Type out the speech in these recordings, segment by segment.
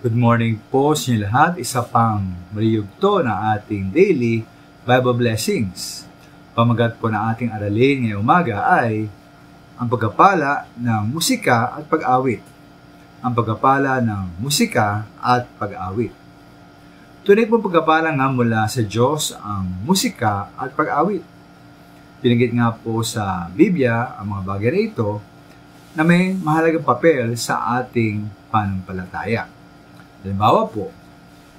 Good morning po sa inyo lahat. Isa pang maliyugto na ating daily Bible blessings. Pamagat po na ating aralin ngayong umaga ay ang pagpapala ng musika at pag-awit. Ang pagpapala ng musika at pag-awit. Tunay pong pagpapala nga mula sa Diyos ang musika at pag-awit. Binanggit nga po sa Biblia ang mga bagay na ito na may mahalagang papel sa ating pananampalataya. Halimbawa po,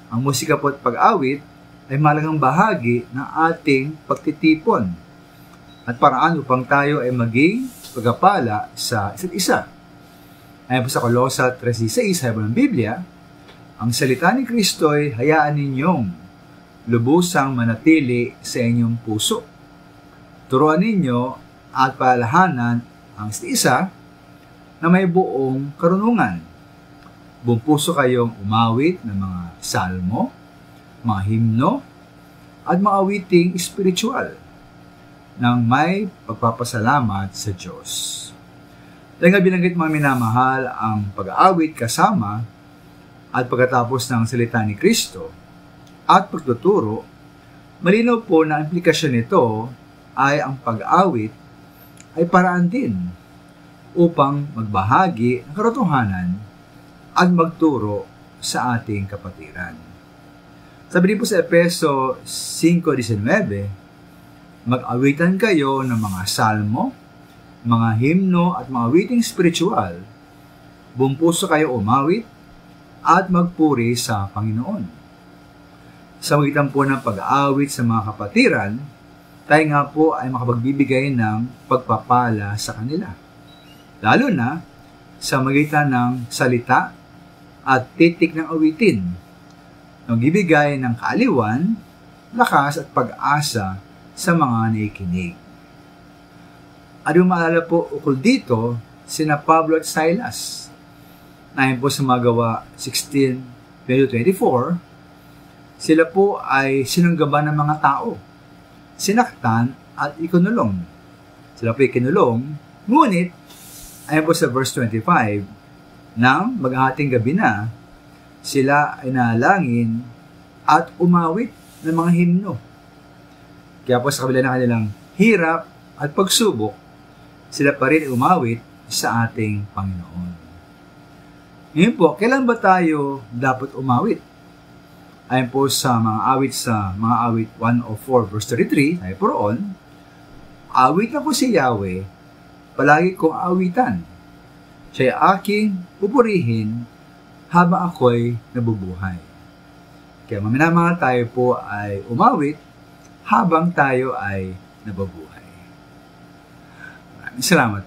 ang musika po at pag-awit ay mahalagang bahagi ng ating pagtitipon at paraan upang tayo ay maging pagpapala sa isa't isa. Ayon po sa Kolosas 3:6, sabi ng Biblia, ang salita ni Kristo ay hayaan ninyong lubusang manatili sa inyong puso. Turuan ninyo at paalahanan ang isa't isa na may buong karunungan. Buong puso kayong umawit ng mga salmo, mga himno, at mga awiting espiritual nang may pagpapasalamat sa Diyos. Dahil nga binanggit mga minamahal ang pag-aawit kasama at pagkatapos ng salita ni Kristo at pagtuturo, malinaw po na implikasyon nito ay ang pag-aawit ay paraan din upang magbahagi ng katotohanan at magturo sa ating kapatiran. Sabi din po sa Efeso 5:19, mag-awitan kayo ng mga salmo, mga himno at mga awiting spiritual. Buong puso kayo umawit at magpuri sa Panginoon. Sa magitan po ng pag-aawit sa mga kapatiran, tayo nga po ay makapagbibigay ng pagpapala sa kanila. Lalo na sa magitan ng salita at titik ng awitin, nagbibigay ng kaaliwan, lakas at pag-asa sa mga nakikinig. At yung maalala po ukol dito, sina Pablo at Silas. Ayon po sa Gawa 16:24, sila po ay sinunggaban ng mga tao, sinaktan at ikinulong. Sila po ay kinulong, ngunit ayon po sa verse 25, nang maghahating gabi na, sila ay nalangin at umawit ng mga himno. Kaya po sa kabila ng kanilang hirap at pagsubok, sila pa rin umawit sa ating Panginoon. Ngayon po, kailan ba tayo dapat umawit? Ayon po sa mga awit 104 verse 33, tayo po roon, awit ako si Yahweh, palagi kong awitan. Siya'y aking pupurihin habang ako'y nabubuhay. Kaya maminamahal tayo po ay umawit habang tayo ay nabubuhay. Maraming salamat.